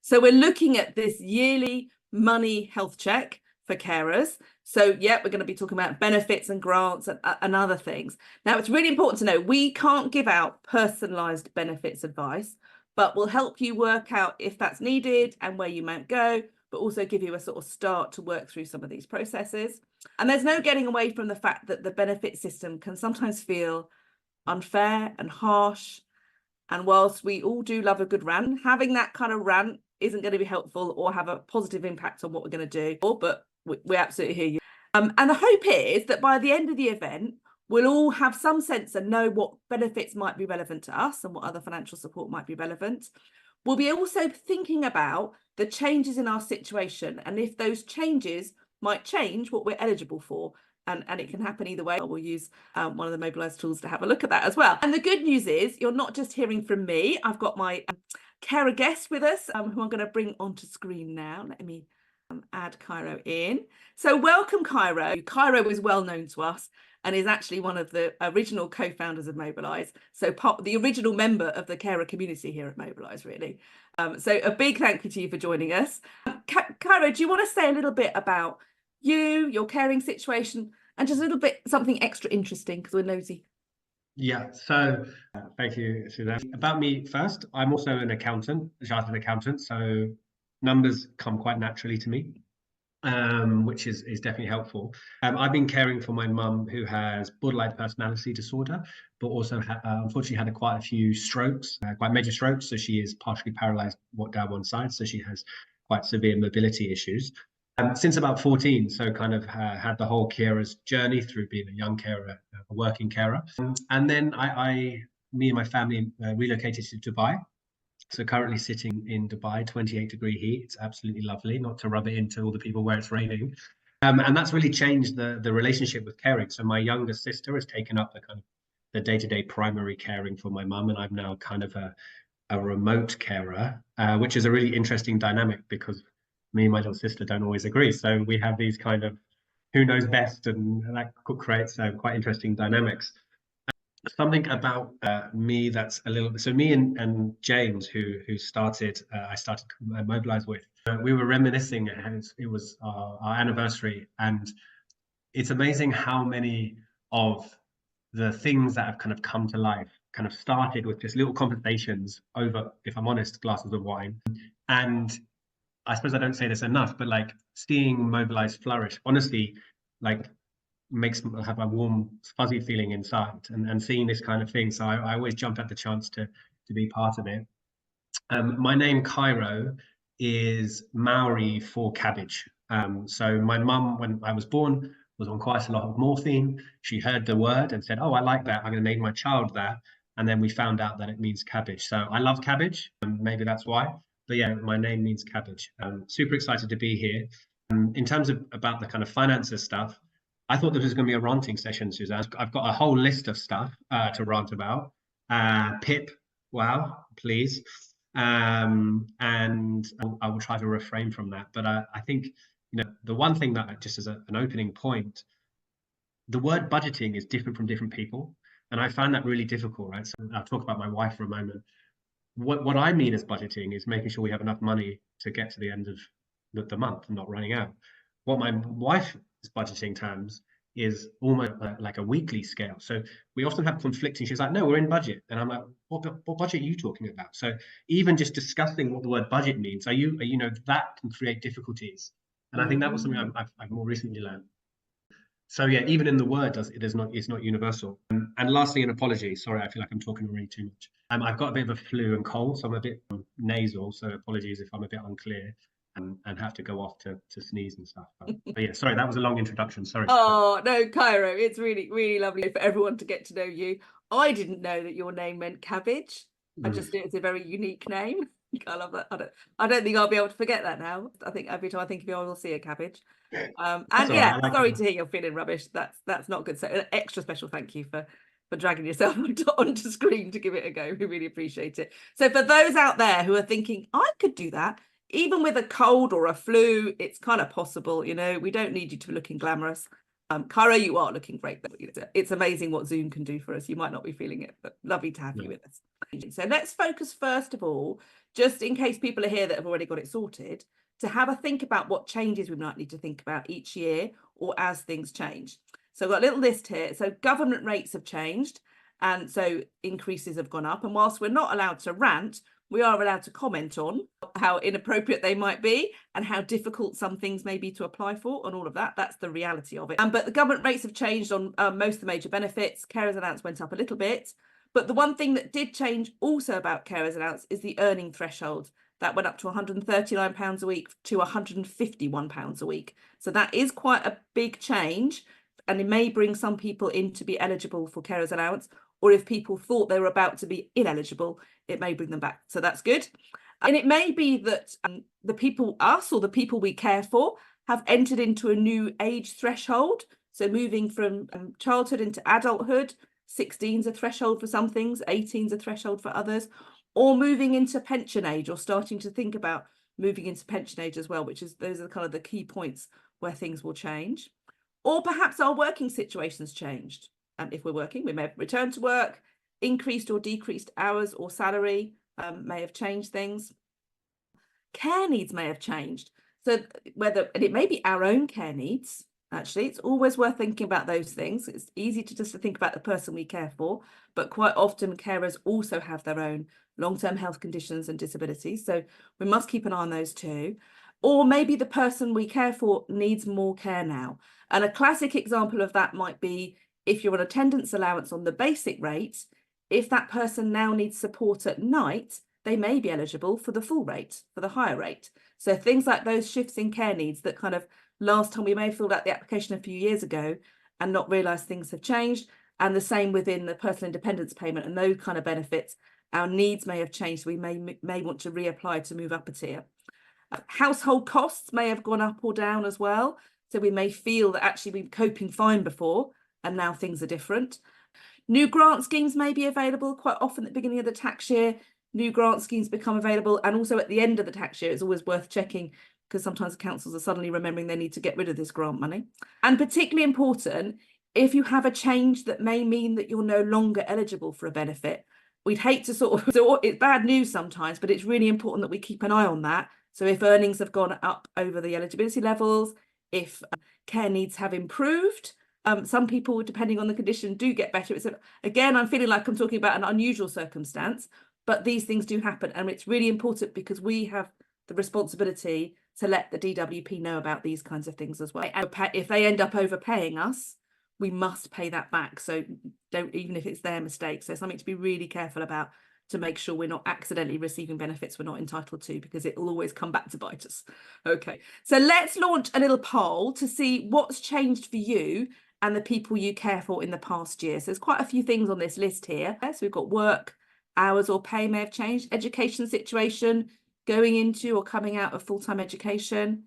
So we're looking at this yearly money health check for carers. So yeah, we're going to be talking about benefits and grants and other things. Now, it's really important to know we can't give out personalised benefits advice, but we'll help you work out if that's needed and where you might go, but also give you a sort of start to work through some of these processes. And there's no getting away from the fact that the benefit system can sometimes feel unfair and harsh. And whilst we all do love a good rant, having that kind of rant isn't going to be helpful or have a positive impact on what we're going to do. But we absolutely hear you. And the hope is that by the end of the event, we'll all have some sense and know what benefits might be relevant to us and what other financial support might be relevant. We'll be also thinking about the changes in our situation and if those changes might change what we're eligible for. And it can happen either way. We'll use one of the Mobilise tools to have a look at that as well. And the good news is you're not just hearing from me. I've got my carer guest with us who I'm going to bring onto screen now. Let me add Cairo in. So welcome, Cairo. Cairo is well known to us and is actually one of the original co-founders of Mobilise. So the original member of the carer community here at Mobilise, really. So a big thank you to you for joining us. Cairo, do you want to say a little bit about you, your caring situation, and just a little bit something extra interesting because we're nosy? Yeah, so thank you, Suzanne. About me first, I'm also an accountant, a chartered accountant, so numbers come quite naturally to me, which is definitely helpful. I've been caring for my mum who has borderline personality disorder, but also unfortunately had quite a few strokes, quite major strokes, so she is partially paralysed down one side, so she has quite severe mobility issues. Since about 14, so kind of had the whole carer's journey through being a young carer, a working carer. And then me and my family relocated to Dubai. So currently sitting in Dubai, 28-degree heat. It's absolutely lovely, not to rub it into all the people where it's raining. And that's really changed the relationship with caring. So my younger sister has taken up the day-to-day primary caring for my mum, and I'm now kind of a remote carer, which is a really interesting dynamic because me and my little sister don't always agree. So we have these kind of who knows best, and that creates quite interesting dynamics. Something about me that's a little bit, so me and James, who started, I started Mobilise with, we were reminiscing, and it was our anniversary, and it's amazing how many of the things that have kind of come to life kind of started with just little conversations over, if I'm honest, glasses of wine. And I suppose I don't say this enough, but like seeing Mobilise flourish, honestly, like makes me have a warm, fuzzy feeling inside, and seeing this kind of thing. So I always jump at the chance to be part of it. My name, Cairo, is Maori for cabbage. So my mum, when I was born, was on quite a lot of morphine. She heard the word and said, "Oh, I like that. I'm going to name my child that." And then we found out that it means cabbage. So I love cabbage, and maybe that's why. But yeah, my name means cabbage. Super excited to be here. In terms of about the kind of finances stuff, I thought this was going to be a ranting session, Suzanne. I've got a whole list of stuff to rant about. PIP, wow, please. And I will try to refrain from that. But I think, the one thing that just as an opening point, the word budgeting is different from different people. And I find that really difficult, right? So I'll talk about my wife for a moment. What I mean as budgeting is making sure we have enough money to get to the end of the month and not running out. What my wife's budgeting terms is almost like a weekly scale. So we often have conflicting. She's like, "No, we're in budget," and I'm like, "What budget are you talking about?" So even just discussing what the word budget means, that can create difficulties. And I think that was something I've more recently learned. So yeah, even in the word, it's not universal. And lastly, an apology. Sorry, I feel like I'm talking already too much. I've got a bit of a flu and cold, so I'm a bit nasal. So apologies if I'm a bit unclear and have to go off to sneeze and stuff. But yeah, sorry, that was a long introduction. Sorry. Oh no, Cairo, it's really, really lovely for everyone to get to know you. I didn't know that your name meant cabbage. I just knew it's a very unique name. I love that. I don't think I'll be able to forget that now. I think every time I think of you, I will see a cabbage. And yeah, sorry to hear you're feeling rubbish. That's not good. So an extra special thank you for dragging yourself onto screen to give it a go. We really appreciate it. So for those out there who are thinking, I could do that, even with a cold or a flu, it's kind of possible. We don't need you to be looking glamorous. Cairo, you are looking great. It's amazing what Zoom can do for us. You might not be feeling it, but lovely to have you with us. So let's focus first of all, just in case people are here that have already got it sorted, to have a think about what changes we might need to think about each year or as things change. So I've got a little list here. So government rates have changed, and so increases have gone up. And whilst we're not allowed to rant, we are allowed to comment on how inappropriate they might be and how difficult some things may be to apply for and all of that. That's the reality of it. But the government rates have changed on most of the major benefits. Carers allowance went up a little bit. But the one thing that did change also about carers allowance is the earning threshold. That went up to £139 a week to £151 a week. So that is quite a big change. And it may bring some people in to be eligible for carers allowance, or if people thought they were about to be ineligible, it may bring them back. So that's good. And it may be that the people, us or the people we care for, have entered into a new age threshold. So moving from childhood into adulthood, 16 is a threshold for some things, 18 is a threshold for others, or moving into pension age, or starting to think about moving into pension age as well, which is, those are kind of the key points where things will change. Or perhaps our working situation's changed. And if we're working, we may have returned to work, increased or decreased hours or salary may have changed things. Care needs may have changed. So and it may be our own care needs, actually. It's always worth thinking about those things. It's easy to just think about the person we care for, but quite often carers also have their own long-term health conditions and disabilities. So we must keep an eye on those too. Or maybe the person we care for needs more care now. And a classic example of that might be if you're on attendance allowance on the basic rate, if that person now needs support at night, they may be eligible for the full rate, for the higher rate. So things like those shifts in care needs that kind of last time we may have filled out the application a few years ago and not realised things have changed. And the same within the personal independence payment and those kind of benefits, our needs may have changed. We may want to reapply to move up a tier. Household costs may have gone up or down as well. So we may feel that actually we've been coping fine before and now things are different. New grant schemes may be available. Quite often at the beginning of the tax year, new grant schemes become available. And also at the end of the tax year, it's always worth checking because sometimes councils are suddenly remembering they need to get rid of this grant money. And particularly important, if you have a change that may mean that you're no longer eligible for a benefit, we'd hate to sort of, so it's bad news sometimes, but it's really important that we keep an eye on that. So if earnings have gone up over the eligibility levels, if care needs have improved, some people, depending on the condition, do get better. It's again, I'm feeling like I'm talking about an unusual circumstance, but these things do happen. And it's really important because we have the responsibility to let the DWP know about these kinds of things as well. And if they end up overpaying us, we must pay that back. So don't, even if it's their mistake. So something to be really careful about, to make sure we're not accidentally receiving benefits we're not entitled to, because it will always come back to bite us. Okay, so let's launch a little poll to see what's changed for you and the people you care for in the past year. So there's quite a few things on this list here. So we've got work, hours or pay may have changed, education situation, going into or coming out of full-time education,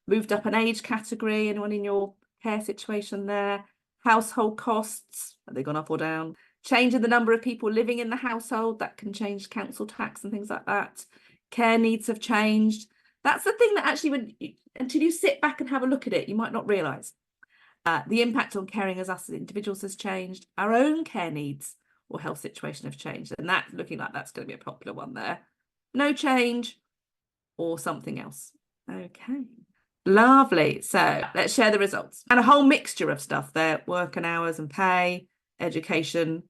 moved up an age category, anyone in your care situation there, household costs, have they gone up or down? Change in the number of people living in the household, that can change council tax and things like that. Care needs have changed. That's the thing that actually, until you sit back and have a look at it, you might not realise. The impact on caring as us as individuals has changed. Our own care needs or health situation have changed. And that's looking like that's going to be a popular one there. No change or something else. Okay. Lovely. So let's share the results. And a whole mixture of stuff there, work and hours and pay, education.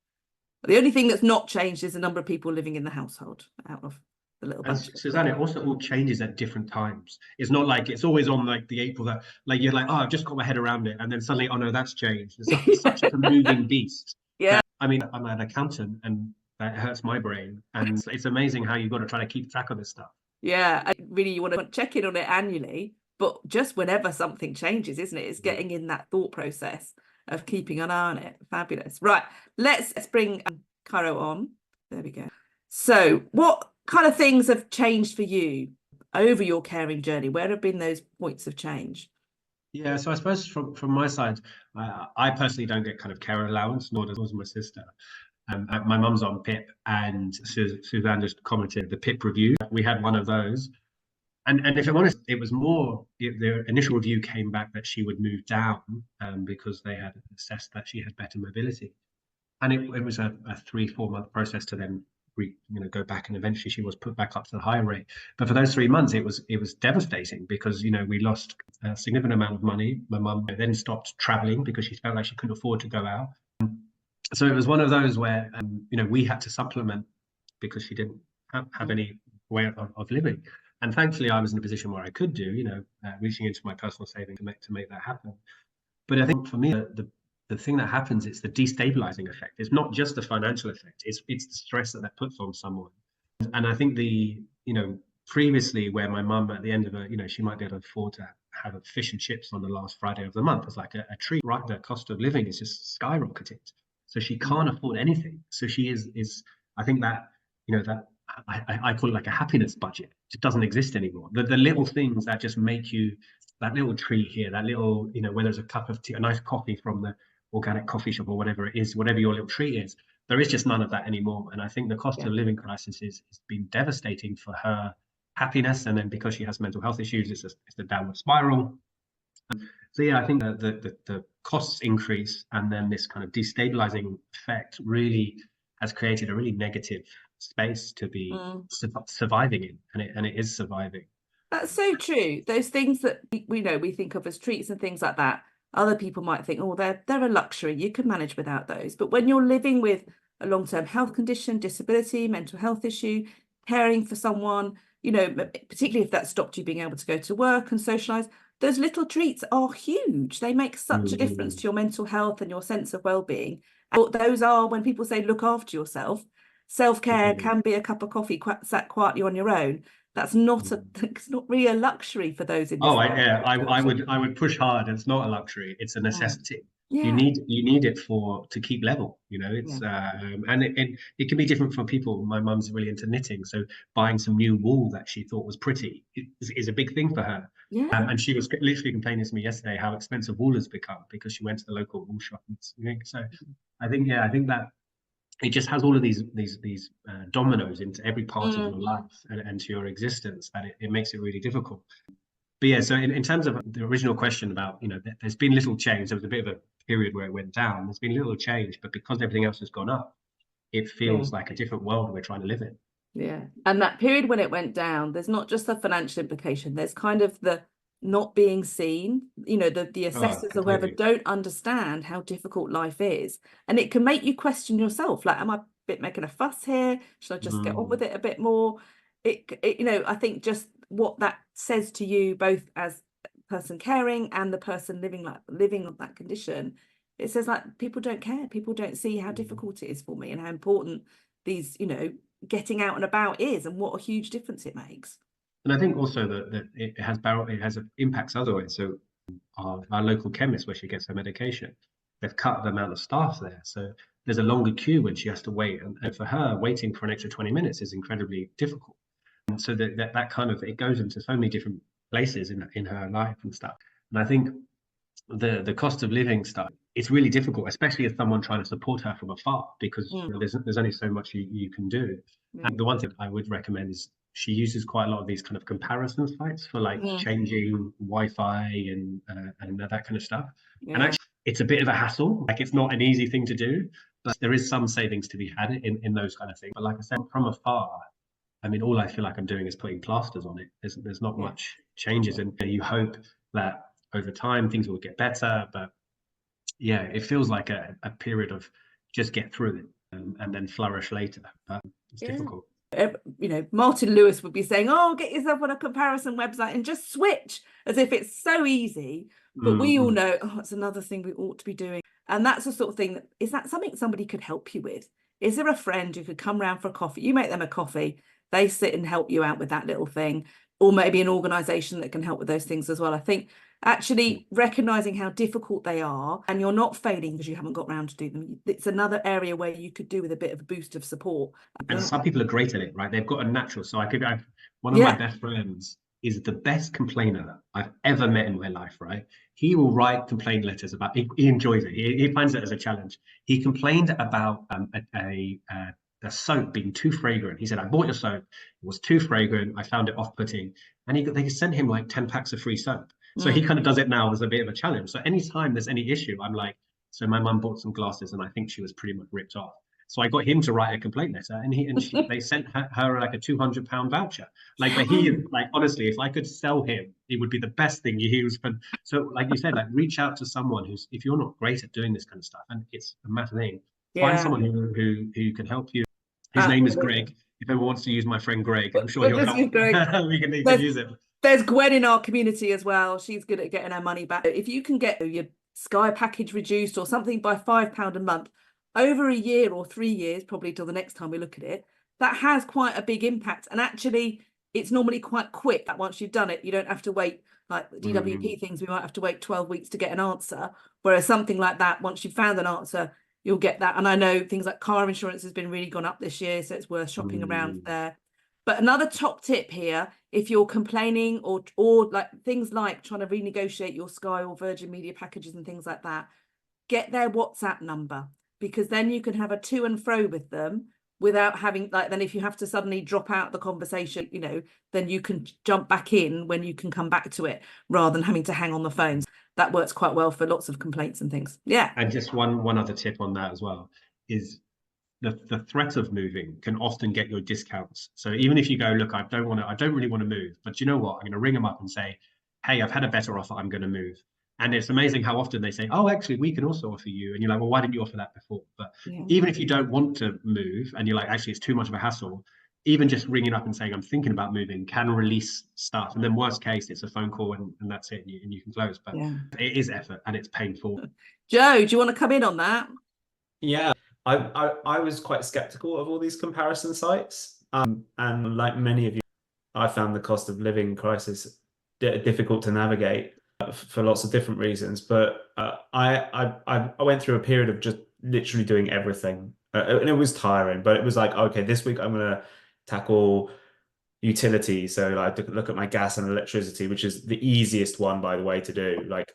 The only thing that's not changed is the number of people living in the household out of the little bunch. And Suzanne, it also all changes at different times. It's not like it's always on like the April that like you're like, oh, I've just got my head around it, and then suddenly, oh no, that's changed. It's such a moving beast. Yeah. I mean, I'm an accountant, and that hurts my brain, and it's amazing how you've got to try to keep track of this stuff. Yeah, really, you want to check in on it annually, but just whenever something changes, isn't it? It's getting in that thought process of keeping an eye on it. Fabulous. Right, let's bring Cairo on. There we go. So what kind of things have changed for you over your caring journey? Where have been those points of change? Yeah, so I suppose from my side, I personally don't get kind of care allowance, nor does my sister. My mum's on PIP, and Suzanne just commented the PIP review. We had one of those. And if I'm honest, it was more, the initial review came back that she would move down because they had assessed that she had better mobility. And it was a 3-4 month process to then go back, and eventually she was put back up to the higher rate. But for those 3 months, it was devastating because we lost a significant amount of money. My mum then stopped traveling because she felt like she couldn't afford to go out. So it was one of those where we had to supplement because she didn't have any way of living. And thankfully, I was in a position where I could do, reaching into my personal savings to make that happen. But I think for me, the thing that happens, it's the destabilizing effect. It's not just the financial effect. It's the stress that puts on someone. And I think previously where my mum at the end of she might be able to afford to have a fish and chips on the last Friday of the month. It's like a treat, right? The cost of living is just skyrocketed. So she can't afford anything. So she is I think that, that I call it like a happiness budget. It doesn't exist anymore. The little things that just make you, that little treat here, that little, whether it's a cup of tea, a nice coffee from the organic coffee shop or whatever it is, whatever your little treat is, there is just none of that anymore. And I think the cost of living crisis has been devastating for her happiness. And then because she has mental health issues, it's a downward spiral. So yeah, I think that the costs increase, and then this kind of destabilizing effect really has created a really negative space to be surviving in, and it is surviving. That's so true. Those things that we think of as treats and things like that, other people might think, oh, they're a luxury, you can manage without those. But when you're living with a long-term health condition, disability, mental health issue, caring for someone, particularly if that stopped you being able to go to work and socialize, those little treats are huge. They make such a difference to your mental health and your sense of well-being. And those are, when people say look after yourself, self-care can be a cup of coffee sat quietly on your own. That's not it's not really a luxury for those in this. I would push hard. It's not a luxury, it's a necessity. You need it to keep level, it's and it can be different for people. My mum's really into knitting, so buying some new wool that she thought was pretty is a big thing for her. And she was literally complaining to me yesterday how expensive wool has become because she went to the local wool shop. So I think that it just has all of these dominoes into every part of your life and to your existence, that it makes it really difficult. But yeah, so in terms of the original question about, there's been little change. There was a bit of a period where it went down. There's been little change, but because everything else has gone up, it feels like a different world we're trying to live in. Yeah. And that period when it went down, there's not just the financial implication, there's kind of the not being seen, the assessors or whoever don't understand how difficult life is. And it can make you question yourself, like, am I a bit making a fuss here? Should I just get on with it a bit more? I think just what that says to you, both as a person caring and the person living on that condition, it says like, people don't care. People don't see how difficult it is for me and how important these, getting out and about is, and what a huge difference it makes. And I think also that it has impacts other ways. So our local chemist, where she gets her medication, they've cut the amount of staff there. So there's a longer queue when she has to wait. And for her, waiting for an extra 20 minutes is incredibly difficult. And so that kind of, it goes into so many different places in her life and stuff. And I think the cost of living stuff, it's really difficult, especially as someone trying to support her from afar, because there's only so much you can do. And the one thing I would recommend is she uses quite a lot of these kind of comparison sites for like changing Wi-Fi and that kind of stuff. And actually, it's a bit of a hassle. Like, it's not an easy thing to do, but there is some savings to be had in those kind of things. But like I said, from afar, I mean, all I feel like I'm doing is putting plasters on it. There's not much changes, and you hope that over time things will get better. But yeah, it feels like a period of just get through it and then flourish later. But it's difficult. Martin Lewis would be saying, oh, get yourself on a comparison website and just switch, as if it's so easy. But we all know, it's another thing we ought to be doing. And that's the sort of thing is that something somebody could help you with? Is there a friend who could come round for a coffee? You make them a coffee, they sit and help you out with that little thing, or maybe an organization that can help with those things as well. I think actually recognizing how difficult they are, and you're not failing because you haven't got round to do them. It's another area where you could do with a bit of a boost of support. And some people are great at it, right? They've got a natural. So one of my best friends is the best complainer I've ever met in my life, right? He will write complaint letters about, he enjoys it. He finds it as a challenge. He complained about the soap being too fragrant. He said, I bought your soap, it was too fragrant, I found it off-putting. And they sent him like 10 packs of free soap. So he kind of does it now as a bit of a challenge. So anytime there's any issue, I'm like, so my mum bought some glasses and I think she was pretty much ripped off. So I got him to write a complaint letter, and they sent her like a £200 voucher. Like, but he, like, honestly, if I could sell him, it would be the best thing. He was, but so like you said, like, reach out to someone who's, if you're not great at doing this kind of stuff, and it's a massive thing, find Yeah, someone who can help you. His name is absolutely. Greg. If anyone wants to use my friend Greg, I'm sure We'll he'll just use help. Greg. He can use it. There's Gwen in our community as well. She's good at getting her money back. If you can get your Sky package reduced or something by £5 a month over a year or 3 years, probably till the next time we look at it, that has quite a big impact. And actually, it's normally quite quick. Once you've done it, you don't have to wait. Like the DWP things, we might have to wait 12 weeks to get an answer. Whereas something like that, once you've found an answer, you'll get that. And I know things like car insurance has been really gone up this year, so it's worth shopping around there. But another top tip here, if you're complaining or like things like trying to renegotiate your Sky or Virgin Media packages and things like that, get their WhatsApp number, because then you can have a to and fro with them without having, like, then if you have to suddenly drop out the conversation, you know, then you can jump back in when you can come back to it rather than having to hang on the phones. That works quite well for lots of complaints and things. Yeah. And just one other tip on that as well is the threat of moving can often get your discounts. So even if you go, look, I don't really want to move, but you know what? I'm going to ring them up and say, hey, I've had a better offer. I'm going to move. And it's amazing how often they say, oh, actually, we can also offer you. And you're like, well, why didn't you offer that before? But even if you don't want to move and you're like, actually, it's too much of a hassle, even just ringing up and saying, I'm thinking about moving, can release stuff. And then worst case, it's a phone call and that's it. And you can close. But it is effort and it's painful. Joe, do you want to come in on that? Yeah, I was quite skeptical of all these comparison sites. And like many of you, I found the cost of living crisis difficult to navigate for lots of different reasons. But I went through a period of just literally doing everything. And it was tiring, but it was like, okay, this week I'm going to tackle utilities. So like look at my gas and electricity, which is the easiest one, by the way, to do. Like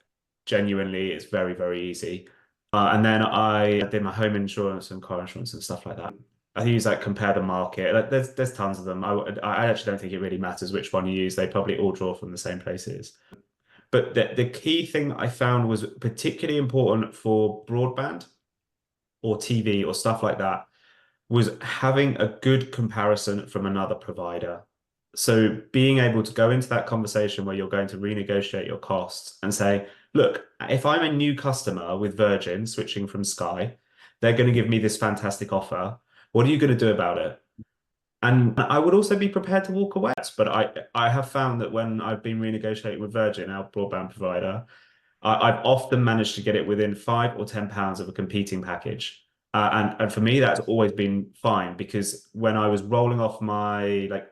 genuinely, it's very, very easy. And then I did my home insurance and car insurance and stuff like that. I use like compare the market. Like there's tons of them. I actually don't think it really matters which one you use. They probably all draw from the same places. But the key thing I found was particularly important for broadband or TV or stuff like that was having a good comparison from another provider. So being able to go into that conversation where you're going to renegotiate your costs and say, look, if I'm a new customer with Virgin switching from Sky, they're going to give me this fantastic offer. What are you going to do about it? And I would also be prepared to walk away. But I have found that when I've been renegotiating with Virgin, our broadband provider, I've often managed to get it within £5 or £10 of a competing package. And for me, that's always been fine, because when I was rolling off my like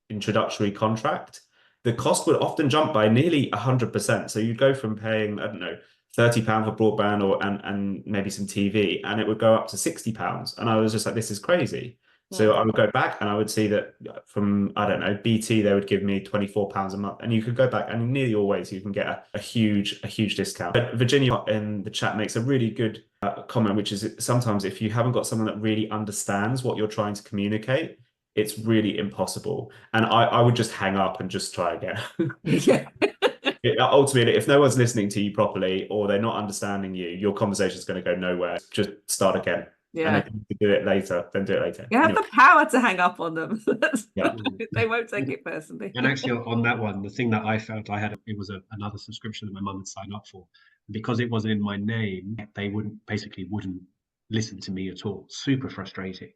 introductory contract, the cost would often jump by nearly 100%. So you'd go from paying, I don't know, £30 for broadband and maybe some TV, and it would go up to £60. And I was just like, this is crazy. So I would go back and I would see that from, I don't know, BT, they would give me £24 a month. And you could go back and nearly always you can get a huge discount. But Virginia in the chat makes a really good comment, which is sometimes if you haven't got someone that really understands what you're trying to communicate, it's really impossible. And I would just hang up and just try again. Yeah. Ultimately, if no one's listening to you properly or they're not understanding you, your conversation is going to go nowhere. Just start again. Yeah. And if you can do it later, then do it later. You have the power to hang up on them. Yeah. They won't take it personally. And actually, on that one, the thing that I felt I had, it was another subscription that my mum had signed up for. Because it wasn't in my name, they wouldn't listen to me at all. Super frustrating.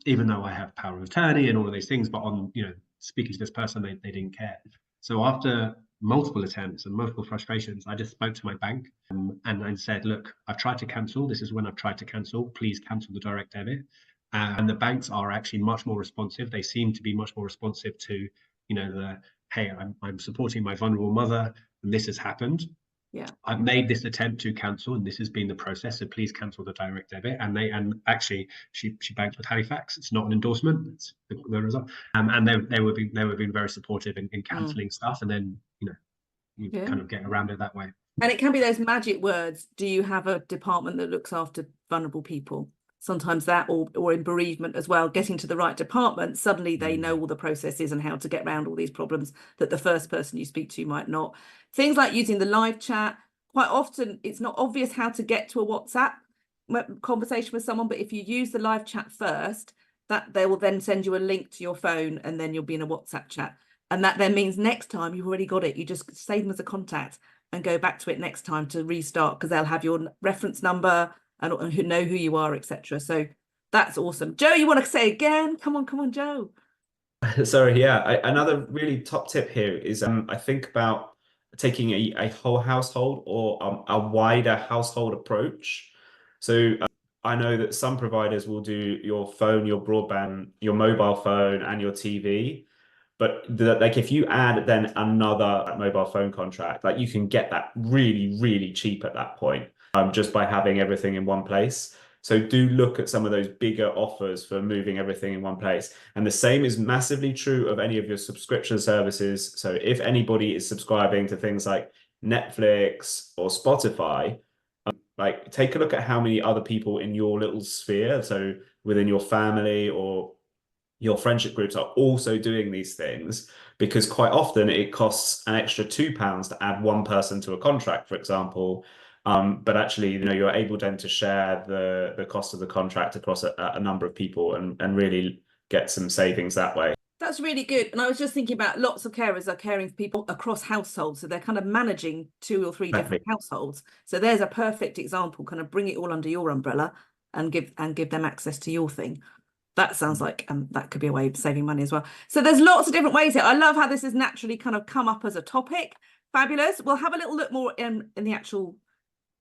Even though I have power of attorney and all of these things, but on, you know, speaking to this person, they didn't care. So after multiple attempts and multiple frustrations, I just spoke to my bank and I said, look, I've tried to cancel. This is when I've tried to cancel. Please cancel the direct debit. And the banks are actually much more responsive. They seem to be much more responsive to, you know, hey, I'm supporting my vulnerable mother and this has happened. Yeah, I've made this attempt to cancel and this has been the process, so please cancel the direct debit. And actually she banks with Halifax. It's not an endorsement, it's the result. And they were being very supportive in cancelling stuff, and then you kind of get around it that way. And it can be those magic words. Do you have a department that looks after vulnerable people? Sometimes that, or in bereavement as well, getting to the right department, suddenly they know all the processes and how to get around all these problems that the first person you speak to might not. Things like using the live chat. Quite often it's not obvious how to get to a WhatsApp. conversation with someone, but if you use the live chat first, that they will then send you a link to your phone, and then you'll be in a WhatsApp chat. And that then means next time you've already got it. You just save them as a contact and go back to it next time to restart, because they'll have your reference number and know who you are, etc. So that's awesome. Joe, you want to say again? Come on, Joe. Sorry, yeah. Another really top tip here is I think about taking a whole household or a wider household approach. So I know that some providers will do your phone, your broadband, your mobile phone, and your TV. But like if you add then another mobile phone contract, like you can get that really, really cheap at that point, just by having everything in one place. So do look at some of those bigger offers for moving everything in one place. And the same is massively true of any of your subscription services. So if anybody is subscribing to things like Netflix or Spotify, like take a look at how many other people in your little sphere, so within your family or your friendship groups, are also doing these things, because quite often it costs an extra £2 to add one person to a contract, for example. But actually, you're able then to share the cost of the contract across a number of people and really get some savings that way. That's really good. And I was just thinking about lots of carers are caring for people across households. So they're kind of managing 2 or 3 different households. So there's a perfect example, kind of bring it all under your umbrella and give them access to your thing. That sounds like that could be a way of saving money as well. So there's lots of different ways here. I love how this has naturally kind of come up as a topic. Fabulous. We'll have a little look more in the actual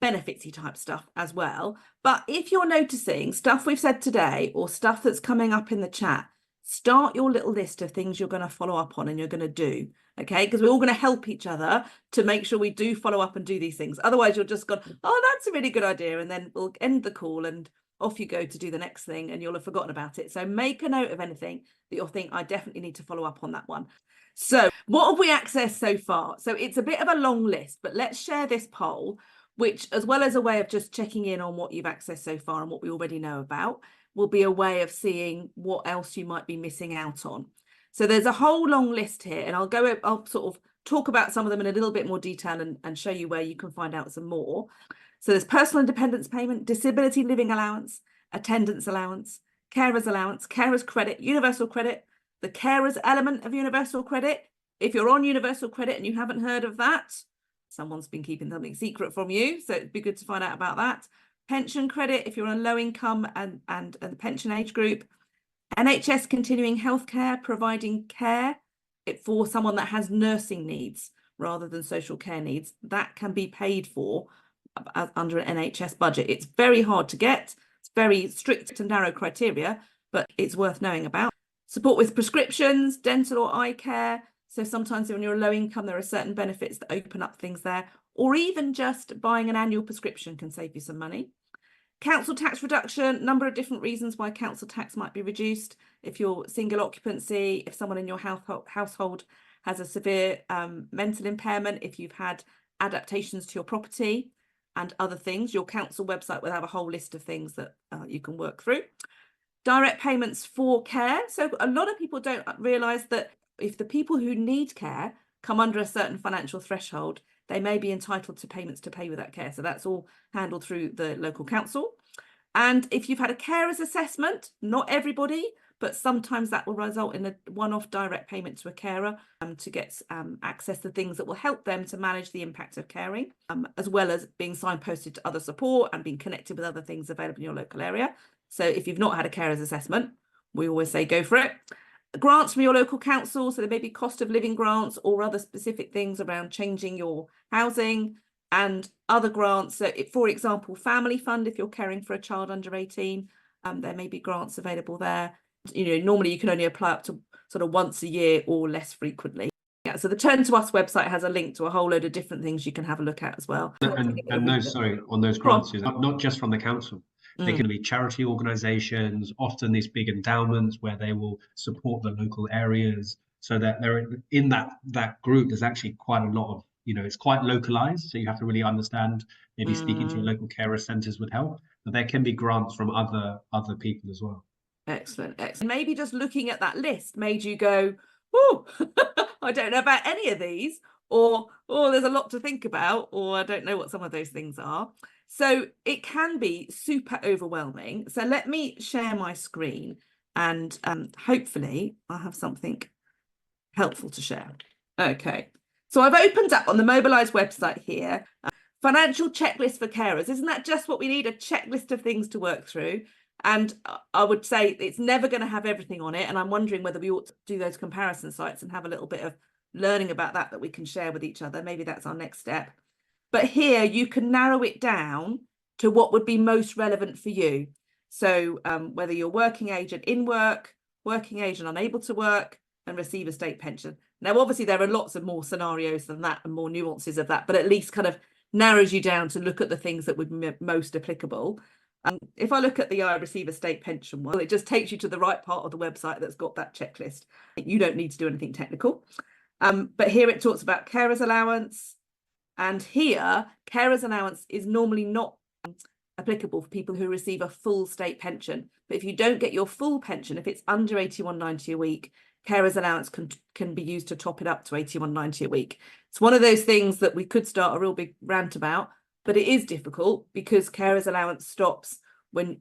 benefitsy type stuff as well. But if you're noticing stuff we've said today or stuff that's coming up in the chat, start your little list of things you're going to follow up on and you're going to do. Okay, because we're all going to help each other to make sure we do follow up and do these things. Otherwise, you'll just go, oh, that's a really good idea. And then we'll end the call and off you go to do the next thing, and you'll have forgotten about it. So make a note of anything that you'll think, I definitely need to follow up on that one. So what have we accessed so far? So it's a bit of a long list, but let's share this poll, which, as well as a way of just checking in on what you've accessed so far and what we already know about, will be a way of seeing what else you might be missing out on. So there's a whole long list here, and I'll sort of talk about some of them in a little bit more detail and show you where you can find out some more. So there's personal independence payment, disability living allowance, attendance allowance, carers credit, universal credit, the carers element of universal credit. If you're on universal credit and you haven't heard of that, someone's been keeping something secret from you. So it'd be good to find out about that. Pension credit if you're on low income and the pension age group. NHS continuing healthcare, providing care for someone that has nursing needs rather than social care needs. That can be paid for under an NHS budget. It's very hard to get. It's very strict and narrow criteria, but it's worth knowing about. Support with prescriptions, dental or eye care. So sometimes when you're low income, there are certain benefits that open up things there, or even just buying an annual prescription can save you some money. Council tax reduction, number of different reasons why council tax might be reduced. If you're single occupancy, if someone in your household has a severe mental impairment, if you've had adaptations to your property and other things, your council website will have a whole list of things that you can work through. Direct payments for care. So a lot of people don't realise that if the people who need care come under a certain financial threshold, they may be entitled to payments to pay with that care. So that's all handled through the local council. And if you've had a carer's assessment, not everybody, but sometimes that will result in a one-off direct payment to a carer to get access to things that will help them to manage the impact of caring, as well as being signposted to other support and being connected with other things available in your local area. So if you've not had a carer's assessment, we always say go for it. Grants from your local council, so there may be cost of living grants or other specific things around changing your housing, and other grants. So for example, family fund, if you're caring for a child under 18, there may be grants available there. Normally you can only apply up to sort of once a year or less frequently. Yeah, so the Turn to Us website has a link to a whole load of different things you can have a look at as well. And on those grants, not just from the council. They can be charity organizations, often these big endowments where they will support the local areas, so that they're in that group. There's actually quite a lot of, it's quite localized. So you have to really understand, maybe speaking to your local carer centers would help, but there can be grants from other people as well. Excellent. Maybe just looking at that list made you go, oh, I don't know about any of these, or, oh, there's a lot to think about, or I don't know what some of those things are. So it can be super overwhelming. So let me share my screen, and hopefully I'll have something helpful to share. Okay, so I've opened up on the Mobilise website here, financial checklist for carers. Isn't that just what we need? A checklist of things to work through. And I would say it's never going to have everything on it. And I'm wondering whether we ought to do those comparison sites and have a little bit of learning about that we can share with each other. Maybe that's our next step. But here you can narrow it down to what would be most relevant for you. So whether you're working age and in work, working age and unable to work, and receive a state pension. Now, obviously, there are lots of more scenarios than that and more nuances of that, but at least kind of narrows you down to look at the things that would be most applicable. If I look at the I receive a state pension one, it just takes you to the right part of the website that's got that checklist. You don't need to do anything technical. But here it talks about carers allowance. And here, carers allowance is normally not applicable for people who receive a full state pension. But if you don't get your full pension, if it's under 81.90 a week, carers allowance can be used to top it up to 81.90 a week. It's one of those things that we could start a real big rant about, but it is difficult because carers allowance stops when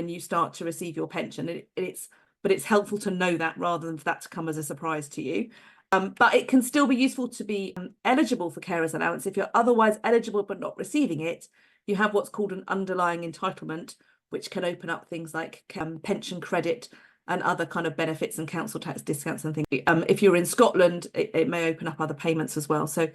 you start to receive your pension. But it's helpful to know that rather than for that to come as a surprise to you. But it can still be useful to be eligible for carers allowance. If you're otherwise eligible but not receiving it, you have what's called an underlying entitlement, which can open up things like pension credit and other kind of benefits and council tax discounts and things. If you're in Scotland, it may open up other payments as well. So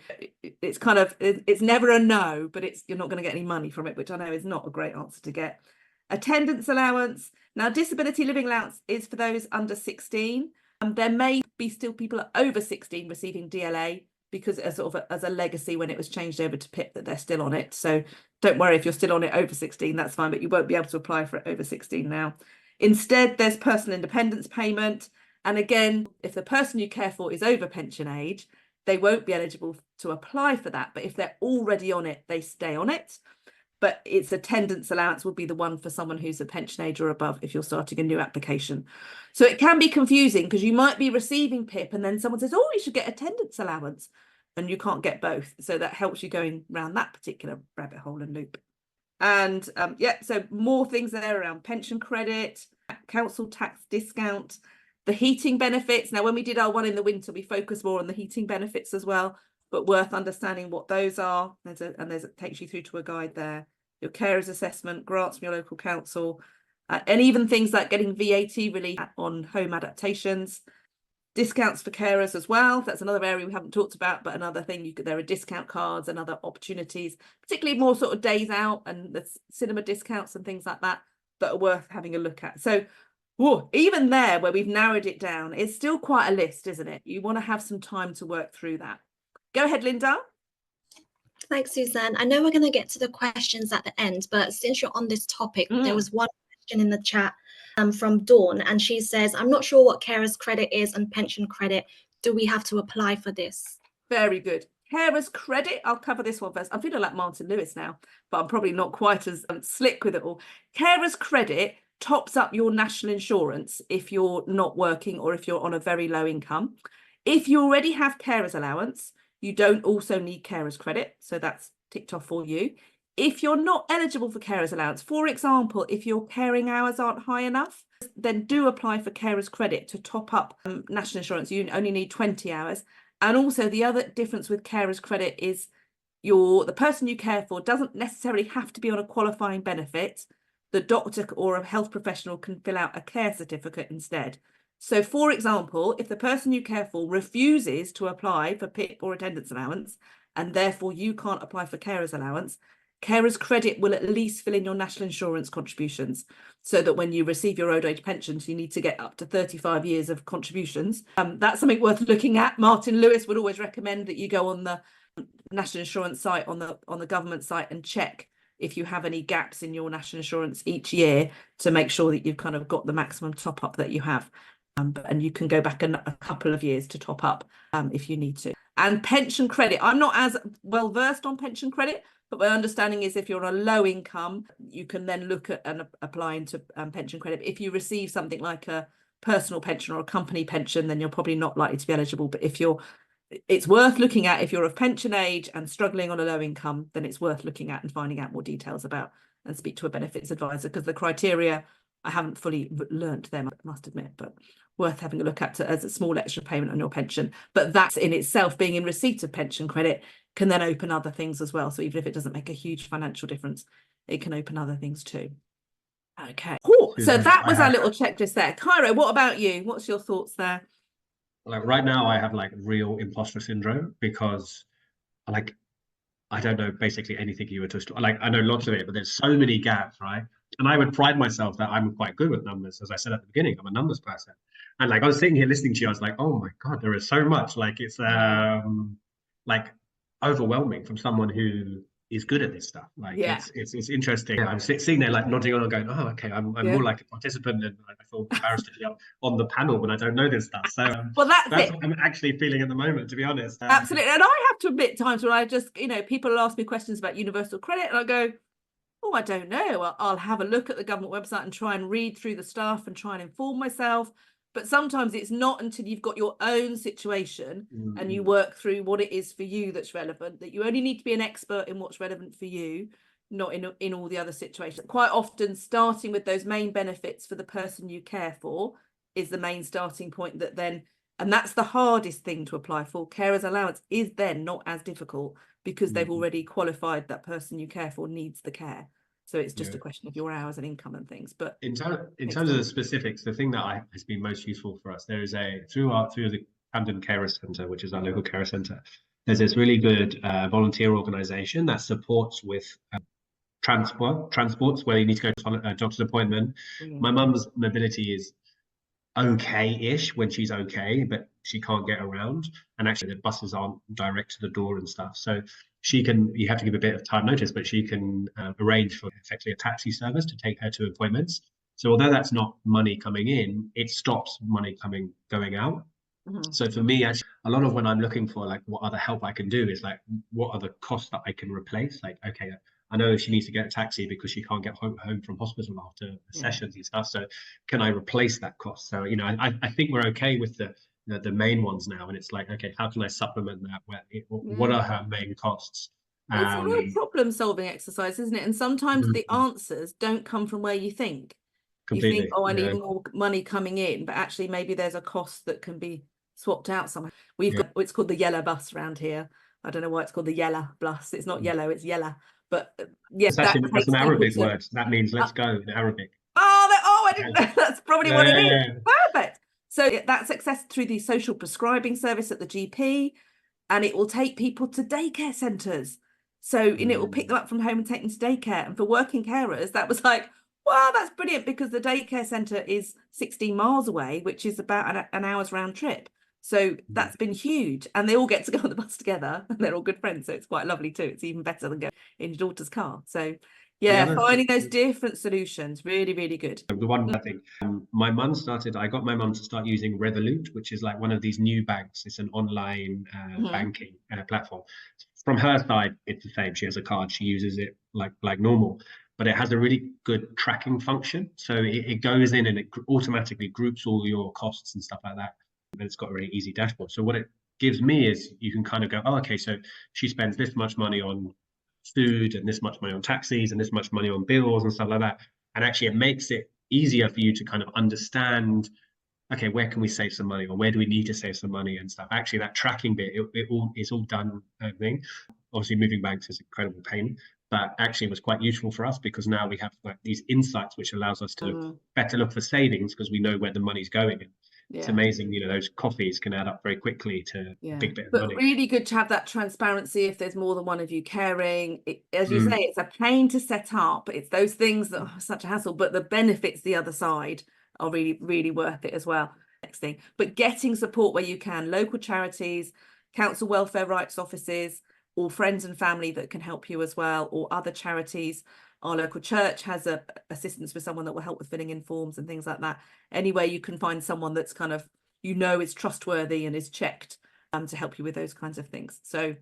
it's kind of, it's never a no, but you're not going to get any money from it, which I know is not a great answer to get. Attendance allowance. Now, disability living allowance is for those under 16. There may be still people over 16 receiving DLA because as a legacy when it was changed over to PIP that they're still on it. So don't worry if you're still on it over 16, that's fine, but you won't be able to apply for it over 16 now. Instead, there's personal independence payment. And again, if the person you care for is over pension age, they won't be eligible to apply for that. But if they're already on it, they stay on it. But its attendance allowance would be the one for someone who's a pension age or above if you're starting a new application. So it can be confusing because you might be receiving PIP and then someone says, oh, you should get attendance allowance, and you can't get both. So that helps you going around that particular rabbit hole and loop. And yeah, so more things there around pension credit, council tax discount, the heating benefits. Now, when we did our one in the winter, we focused more on the heating benefits as well, but worth understanding what those are. It takes you through to a guide there. Your carers assessment, grants from your local council, and even things like getting VAT relief on home adaptations, discounts for carers as well. That's another area we haven't talked about, but another thing there are discount cards and other opportunities, particularly more sort of days out and the cinema discounts and things like that are worth having a look at. So even there where we've narrowed it down, it's still quite a list, isn't it? You want to have some time to work through that. Go ahead, Linda. Thanks, Suzanne. I know we're going to get to the questions at the end, but since you're on this topic, there was one question in the chat from Dawn, and she says, I'm not sure what carers credit is and pension credit. Do we have to apply for this? Very good. Carers credit, I'll cover this one first. I'm feeling like Martin Lewis now, but I'm probably not quite as slick with it all. Carers credit tops up your national insurance if you're not working or if you're on a very low income. If you already have carers allowance, you don't also need carers credit, so that's ticked off for you. If you're not eligible for carers allowance, for example, if your caring hours aren't high enough, then do apply for carers credit to top up national insurance. You only need 20 hours. And also the other difference with carers credit is the person you care for doesn't necessarily have to be on a qualifying benefit. The doctor or a health professional can fill out a care certificate instead. So, for example, if the person you care for refuses to apply for PIP or attendance allowance, and therefore you can't apply for carers allowance, carers credit will at least fill in your national insurance contributions, so that when you receive your old age pensions, you need to get up to 35 years of contributions. That's something worth looking at. Martin Lewis would always recommend that you go on the national insurance site, on the government site, and check if you have any gaps in your national insurance each year to make sure that you've kind of got the maximum top up that you have. And you can go back a couple of years to top up if you need to. And pension credit, I'm not as well versed on pension credit, but my understanding is if you're on a low income, you can then look at and apply into pension credit. If you receive something like a personal pension or a company pension, then you're probably not likely to be eligible. But if you're it's worth looking at. If you're of pension age and struggling on a low income, then it's worth looking at and finding out more details about, and speak to a benefits advisor, because the criteria, I haven't fully learnt them, I must admit, but worth having a look at as a small extra payment on your pension. But that in itself, being in receipt of pension credit, can then open other things as well. So even if it doesn't make a huge financial difference, it can open other things too. Okay, cool. So that was our little checklist there. Cairo, what about you? What's your thoughts there? Like right now, I have like real imposter syndrome because, like, I don't know basically anything you were touched on. Like, I know lots of it, but there's so many gaps, right? And I would pride myself that I'm quite good with numbers. As I said at the beginning, I'm a numbers person. And like, I was sitting here listening to you, I was like, oh my God, there is so much. Like, it's like overwhelming from someone who is good at this stuff. Like, it's interesting. I'm sitting there like nodding on and going, oh, okay, I'm more like a participant, and I feel embarrassed to be on the panel when I don't know this stuff. So well, that's what I'm actually feeling at the moment, to be honest. Absolutely. And I have to admit times when I just, people ask me questions about universal credit and I go, oh, I don't know. I'll have a look at the government website and try and read through the stuff and try and inform myself. But sometimes it's not until you've got your own situation and you work through what it is for you that's relevant, that you only need to be an expert in what's relevant for you, not in all the other situations. Quite often, starting with those main benefits for the person you care for is the main starting point, that then, and that's the hardest thing to apply for. Carers allowance is then not as difficult because they've already qualified that person you care for needs the care. So it's just a question of your hours and income and things. But in terms of the specifics, the thing that has been most useful for us, there is through the Camden Carer Centre, which is our local carer centre, there's this really good volunteer organisation that supports with transports where you need to go to a doctor's appointment. My mum's mobility is okay-ish when she's okay, but she can't get around, and actually the buses aren't direct to the door and stuff, so you have to give a bit of time notice, but she can arrange for effectively a taxi service to take her to appointments. So although that's not money coming in, it stops money going out. So for me, actually, a lot of when I'm looking for like what other help I can do is like, what are the costs that I can replace? Like, okay, I know she needs to get a taxi because she can't get home from hospital after sessions and stuff. So can I replace that cost? So, I think we're okay with the main ones now. And it's like, okay, how can I supplement that? What are her main costs? It's a real problem solving exercise, isn't it? And sometimes the answers don't come from where you think. Completely. You think, oh, I need more money coming in, but actually maybe there's a cost that can be swapped out somewhere. We've got, it's called the yellow bus around here. I don't know why it's called the yellow bus. It's not yellow, it's yellow. But yes, that's an Arabic word. That means let's go in Arabic. I didn't know. That's probably what it is. Perfect. So that's accessed through the social prescribing service at the GP, and it will take people to daycare centres. So it will pick them up from home and take them to daycare. And for working carers, that was like, wow, that's brilliant, because the daycare centre is 16 miles away, which is about an hour's round trip. So that's been huge, and they all get to go on the bus together, and they're all good friends. So it's quite lovely too. It's even better than going in your daughter's car. So finding those different solutions, really, really good. The one I think I got my mum to start using Revolut, which is like one of these new banks. It's an online banking platform. From her side, it's the same. She has a card. She uses it like normal, but it has a really good tracking function. So it goes in and it automatically groups all your costs and stuff like that. And it's got a really easy dashboard. So what it gives me is you can kind of go, oh, okay, so she spends this much money on food and this much money on taxis and this much money on bills and stuff like that. And actually it makes it easier for you to kind of understand, okay, where can we save some money, or where do we need to save some money and stuff. Actually, that tracking bit, it's all done thing. Obviously, moving banks is an incredible pain, but actually it was quite useful for us because now we have like these insights, which allows us to better look for savings because we know where the money's going. And it's amazing, those coffees can add up very quickly to a big bit of money. But really good to have that transparency if there's more than one of you caring. As you say, it's a pain to set up. It's those things that are such a hassle, but the benefits the other side are really, really worth it as well. Next thing, but getting support where you can, local charities, council welfare rights offices, or friends and family that can help you as well, or other charities. Our local church has a assistance with someone that will help with filling in forms and things like that. Anyway, you can find someone that's kind of, is trustworthy and is checked to help you with those kinds of things. So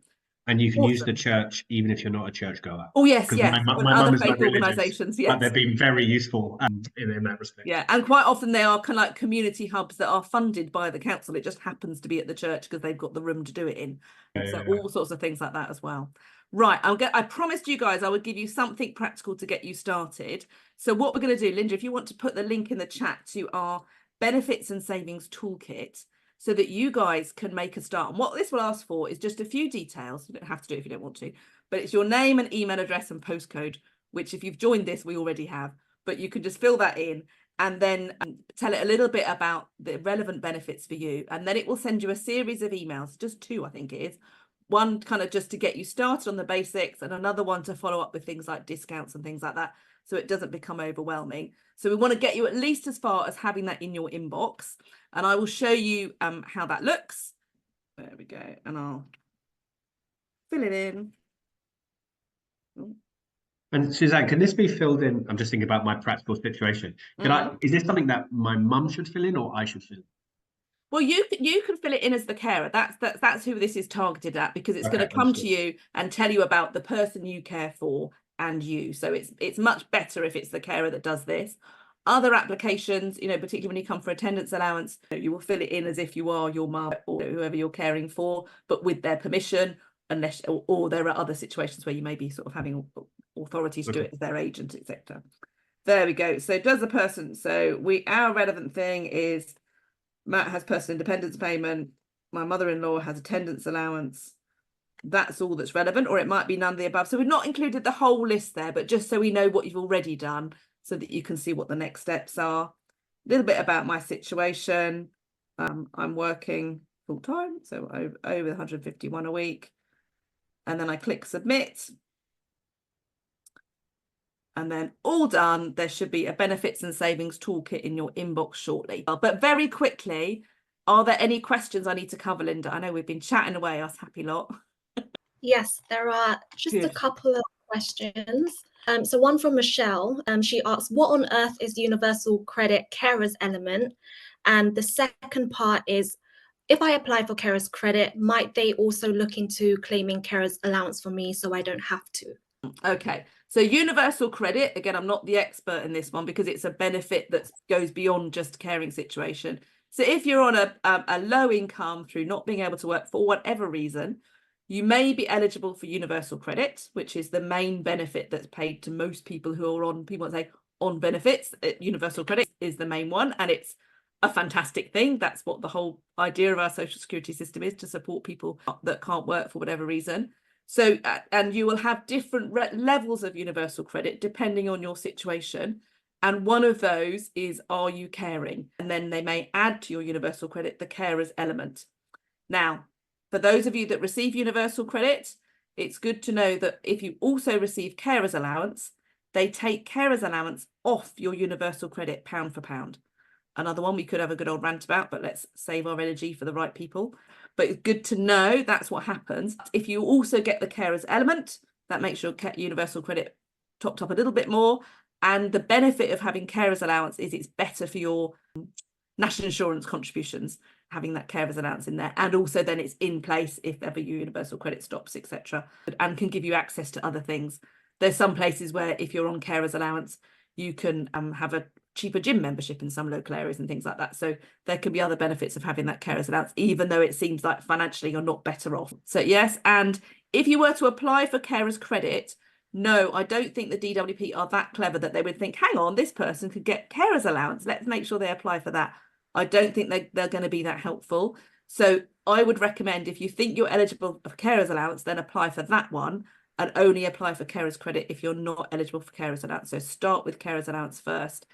And you can use the Awesome. church even if you're not a churchgoer. Oh yes, Because yes, my and mum other is not faith religious, organisations, but yes. they've been very useful in that respect. Yeah, and quite often they are kind of like community hubs that are funded by the council. It just happens to be at the church because they've got the room to do it in. And so all sorts of things like that as well. Right, I promised you guys I would give you something practical to get you started. So what we're going to do, Linda, if you want to put the link in the chat to our benefits and savings toolkit so that you guys can make a start. And what this will ask for is just a few details. You don't have to do it if you don't want to, but it's your name and email address and postcode, which if you've joined this, we already have, but you can just fill that in and then tell it a little bit about the relevant benefits for you. And then it will send you a series of emails, just 2, I think it is. One kind of just to get you started on the basics and another one to follow up with things like discounts and things like that, so it doesn't become overwhelming. So we want to get you at least as far as having that in your inbox. And I will show you how that looks. There we go. And I'll fill it in. Ooh. And Suzanne, can this be filled in? I'm just thinking about my practical situation. Is this something that my mum should fill in or I should fill in? Well, you can fill it in as the carer. That's who this is targeted at, because it's going to come to you and tell you about the person you care for and you. So it's much better if it's the carer that does this. Other applications, particularly when you come for attendance allowance, you will fill it in as if you are your mum or whoever you're caring for, but with their permission, unless or there are other situations where you may be sort of having authorities to do it as their agent, etc. There we go. So does the person? So our relevant thing is Matt has personal independence payment. My mother-in-law has attendance allowance. That's all that's relevant, or it might be none of the above. So we've not included the whole list there, but just so we know what you've already done so that you can see what the next steps are. A little bit about my situation. I'm working full-time, so over 151 a week. And then I click submit. And then all done, there should be a benefits and savings toolkit in your inbox shortly. But very quickly, are there any questions I need to cover, Linda? I know we've been chatting away, us happy lot. Yes, there are just Good. a couple of questions. So one from Michelle. She asks, what on earth is universal credit carers element? And the second part is, if I apply for carers credit, might they also look into claiming carers allowance for me so I don't have to? Okay, so universal credit, again, I'm not the expert in this one because it's a benefit that goes beyond just caring situation. So if you're on a low income through not being able to work for whatever reason, you may be eligible for universal credit, which is the main benefit that's paid to most people who are on, people say on benefits. Universal credit is the main one, and it's a fantastic thing. That's what the whole idea of our social security system is, to support people that can't work for whatever reason. So, and you will have different levels of universal credit depending on your situation. And one of those is, are you caring? And then they may add to your universal credit the carers element. Now, for those of you that receive universal credit, it's good to know that if you also receive carers allowance, they take carers allowance off your universal credit pound for pound. Another one we could have a good old rant about, but let's save our energy for the right people. But it's good to know that's what happens. If you also get the carers element, that makes your universal credit topped up a little bit more. And the benefit of having carers allowance is it's better for your national insurance contributions, having that carers allowance in there. And also then it's in place if ever your universal credit stops, etc., and can give you access to other things. There's some places where if you're on carers allowance, you can have a cheaper gym membership in some local areas and things like that. So there can be other benefits of having that carers allowance, even though it seems like financially you're not better off. So yes, and if you were to apply for carers credit, no, I don't think the DWP are that clever that they would think, hang on, this person could get carers allowance, let's make sure they apply for that. I don't think they're going to be that helpful. So I would recommend, if you think you're eligible for carers allowance, then apply for that one and only apply for carers credit if you're not eligible for carers allowance. So start with carers allowance first.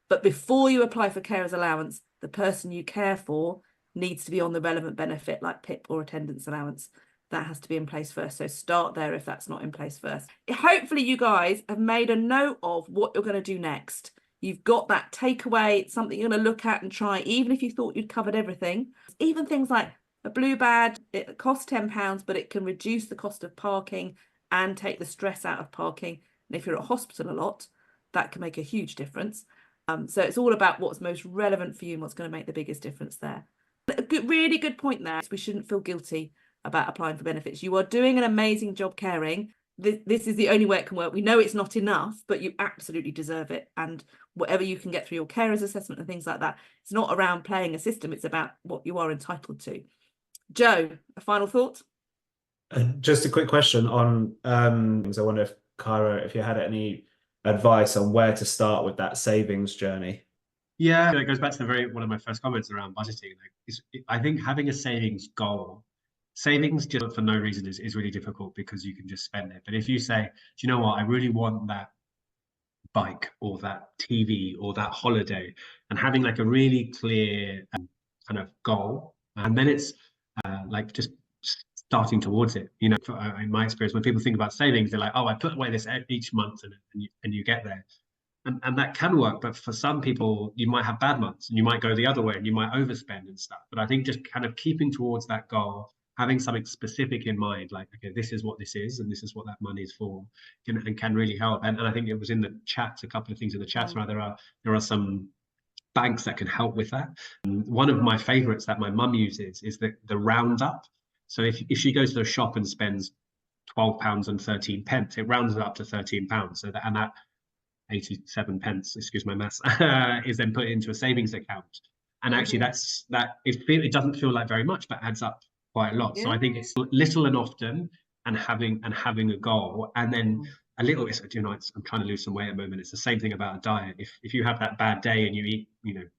But before you apply for carers allowance, the person you care for needs to be on the relevant benefit like PIP or attendance allowance. That has to be in place first. So start there if that's not in place first. Hopefully you guys have made a note of what you're going to do next. You've got that takeaway. It's something you're going to look at and try, even if you thought you'd covered everything. Even things like a blue badge, it costs £10, but it can reduce the cost of parking and take the stress out of parking. And if you're at a hospital a lot, that can make a huge difference. So it's all about what's most relevant for you and what's going to make the biggest difference there. A really good point there. We shouldn't feel guilty about applying for benefits. You are doing an amazing job caring. This is the only way it can work. We know it's not enough, but you absolutely deserve it. And whatever you can get through your carers assessment and things like that, it's not around playing a system. It's about what you are entitled to. Joe, a final thought? Just a quick question on I wonder if Cairo, if you had any advice on where to start with that savings journey. Yeah, it goes back to one of my first comments around budgeting. I think having a savings goal, savings just for no reason is really difficult because you can just spend it. But if you say, do you know what, I really want that bike or that TV or that holiday, and having like a really clear kind of goal, and then it's like just starting towards it. You know, in my experience, when people think about savings, they're like, oh, I put away this each month, and you get there. And that can work, but for some people, you might have bad months and you might go the other way and you might overspend and stuff. But I think just kind of keeping towards that goal, having something specific in mind, like, okay, this is what this is and this is what that money is for, can really help. And I think it was in the chats, a couple of things in the chats, right? There are some banks that can help with that. And one of my favorites that my mum uses is the roundup. So if she goes to a shop and spends £12.13, it rounds it up to £13. So that 87 pence, excuse my maths, is then put into a savings account. And actually it doesn't feel like very much, but adds up quite a lot. Yeah. So I think it's little and often, and having a goal, and then a little. I'm trying to lose some weight at the moment. It's the same thing about a diet. If you have that bad day and you eat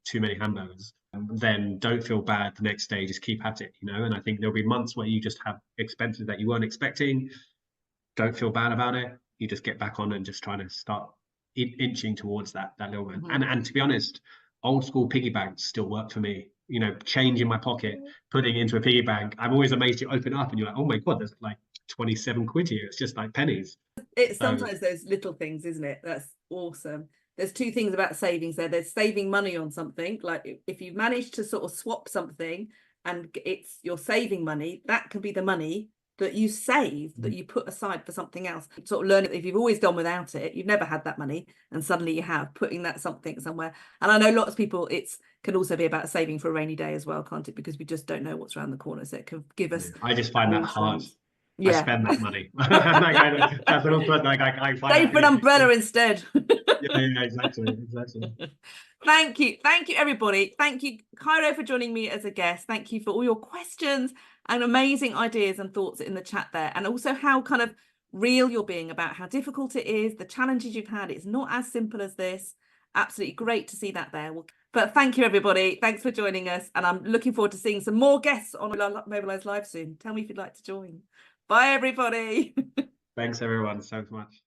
too many hamburgers, then don't feel bad the next day. Just keep at it, And I think there'll be months where you just have expenses that you weren't expecting. Don't feel bad about it. You just get back on and just trying to start inching towards that little bit. And to be honest, old school piggy banks still work for me. Change in my pocket, putting into a piggy bank. I'm always amazed. You open it up and you're like, oh my god, there's like 27 quid here. It's just like pennies. It's sometimes those little things, isn't it? That's awesome. There's two things about savings there. There's saving money on something, like if you've managed to sort of swap something and you're saving money, that can be the money that you save, that you put aside for something else. Sort of learn it. If you've always gone without it, you've never had that money, and suddenly you have, putting that something somewhere. And I know lots of people, it can also be about saving for a rainy day as well, can't it? Because we just don't know what's around the corner. So it can give us. I just find that hard. Yeah. I spend that money. That's an awkward, I find save for an umbrella instead. yeah, exactly. Thank you everybody. Thank you, Cairo, for joining me as a guest. Thank you for all your questions and amazing ideas and thoughts in the chat there, and also how kind of real you're being about how difficult it is, the challenges you've had. It's not as simple as this. Absolutely great to see that there. But thank you everybody. Thanks for joining us, and I'm looking forward to seeing some more guests on Mobilise Live soon. Tell me if you'd like to join. Bye everybody. Thanks everyone so much.